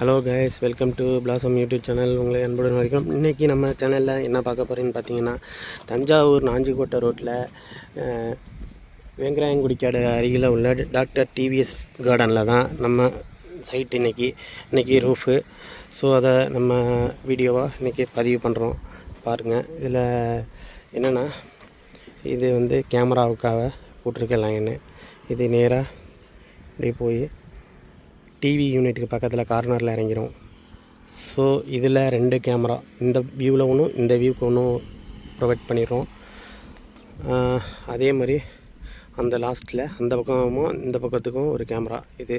Hello guys, welcome to blossom YouTube channel. உங்களை அன்புடன் வரைக்கும். இன்றைக்கி நம்ம சேனலில் என்ன பார்க்க போகிறேன்னு பார்த்தீங்கன்னா, தஞ்சாவூர் நாஞ்சிக்கோட்டை ரோட்டில் வேங்கராயங்குடிக்காடு அருகில் உள்ள டாக்டர் டிவிஎஸ் கார்டனில் தான் நம்ம சைட் இன்றைக்கி ரூஃபு. ஸோ அதை நம்ம வீடியோவாக இன்றைக்கி பதிவு பண்ணுறோம். பாருங்கள், இதில் என்னென்னா, இது வந்து கேமராவுக்காக போட்டிருக்க லைனு. இது நேராக இப்படி போய் டிவி யூனிட்டுக்கு பக்கத்தில் கார்னரில் இறங்கிடும். ஸோ இதில் 2 கேமரா, இந்த வியூவில் ஒன்றும் இந்த வியூக்கு ஒன்றும் ப்ரொவைட் பண்ணிடுறோம். அதே மாதிரி அந்த லாஸ்ட்டில் அந்த பக்கமும் இந்த பக்கத்துக்கும் ஒரு கேமரா. இது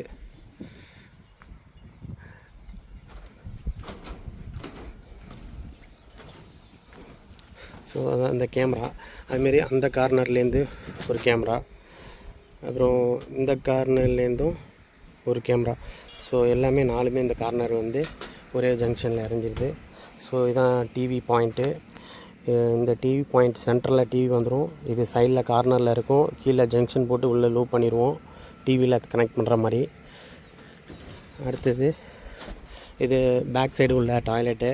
ஸோ அதான் இந்த கேமரா. அதுமாரி அந்த கார்னர்லேருந்து ஒரு கேமரா, அப்புறம் இந்த கார்னர்லேருந்தும் ஒரு கேமரா. ஸோ எல்லாமே 4மே இந்த கார்னர் வந்து ஒரே ஜங்ஷனில் இறஞ்சிருது. ஸோ இதான் டிவி பாயிண்ட்டு. இந்த டிவி பாயிண்ட் சென்டரில் டிவி வந்துடும். இது சைடில் கார்னரில் இருக்கும். கீழே ஜங்ஷன் போட்டு உள்ளே லூப் பண்ணிடுவோம், டிவியில் கனெக்ட் பண்ணுற மாதிரி. அடுத்தது இது பேக் சைடு உள்ள டாய்லெட்டு.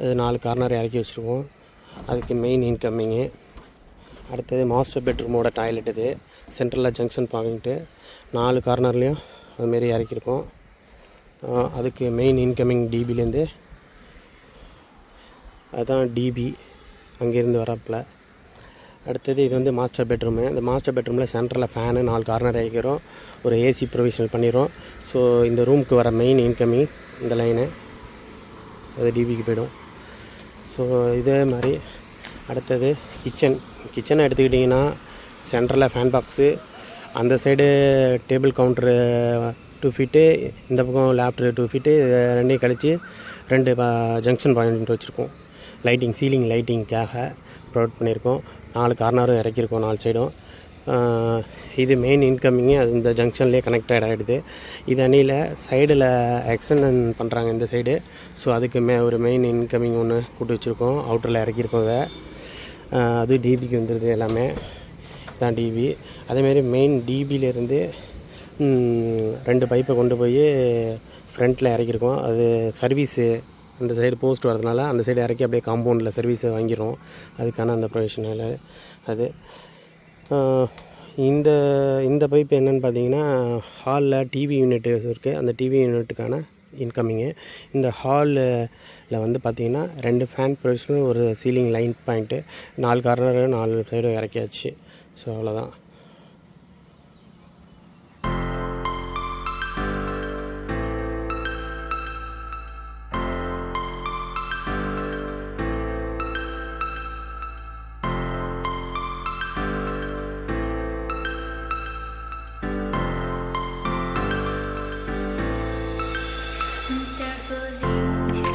அது 4 கார்னர் இறக்கி வச்சுருக்கோம். அதுக்கு மெயின் இன்கம்மிங்கு. அடுத்தது மாஸ்டர் பெட்ரூமோட டாய்லெட். இது சென்டரில் ஜங்ஷன் பாயிண்ட்டு 4 கார்னர்லேயும் அதுமாரி இறக்கியிருக்கோம். அதுக்கு மெயின் இன்கமிங் டிபிலேருந்து, அதுதான் டிபி அங்கேருந்து வரப்பில். அடுத்தது இது வந்து மாஸ்டர் பெட்ரூமு. இந்த மாஸ்டர் பெட்ரூமில் சென்டரில் ஃபேனு 4 கார்னர் இறக்கிறோம், ஒரு ஏசி ப்ரொவிஷனல் பண்ணிடுறோம். ஸோ இந்த ரூமுக்கு வர மெயின் இன்கமிங் இந்த லைனு அது டிபிக்கு போய்டும். ஸோ இதே மாதிரி அடுத்தது கிச்சனை எடுத்துக்கிட்டிங்கன்னா, சென்டரில் ஃபேன் பாக்ஸு, அந்த சைடு டேபிள் கவுண்ட்ரு 2 ஃபீட்டு, இந்த பக்கம் லேப்டர் 2 ஃபீட்டு, ரெண்டையும் கழித்து 2 ஜங்ஷன் பாயிண்ட் வச்சுருக்கோம். லைட்டிங், சீலிங் லைட்டிங்காக ப்ரொவைட் பண்ணியிருக்கோம். 4 கார்னரும் இறக்கியிருக்கோம், 4 சைடும். இது மெயின் இன்கம்மிங்கு. அது இந்த ஜங்ஷன்லேயே கனெக்டட் ஆகிடுது. இது அணியில் சைடில் எக்ஸ்டென்ஷன் பண்ணுறாங்க இந்த சைடு. ஸோ அதுக்கு ஒரு மெயின் இன்கம்மிங் ஒன்று கூட்டு வச்சுருக்கோம், அவுட்டரில் இறக்கியிருக்கோம். அது டிபிக்கு வந்துடுது. எல்லாமே தான் டிபி. அதேமாரி மெயின் டிபியிலேருந்து 2 பைப்பை கொண்டு போய் ஃப்ரண்ட்டில் இறக்கியிருக்கோம். அது சர்வீஸு அந்த சைடு போஸ்ட் வரதுனால அந்த சைடு இறக்கி அப்படியே காம்பவுண்டில் சர்வீஸை வாங்கிடும். அதுக்கான அந்த ப்ரொவிஷனில் அது இந்த பைப்பு என்னென்னு பார்த்தீங்கன்னா, ஹாலில் டிவி யூனிட் இருக்குது. அந்த டிவி யூனிட்டுக்கான இன்கம்மிங்கு. இந்த ஹாலில் வந்து பார்த்திங்கன்னா 2 ஃபேன் ப்ரொவிஷனும், ஒரு சீலிங் லைன் பாயிண்ட்டு, 4 கார்னர் 4 சைடும் இறக்கியாச்சு. ஸோ அவ்வளோதான். Mr. Fuzzy.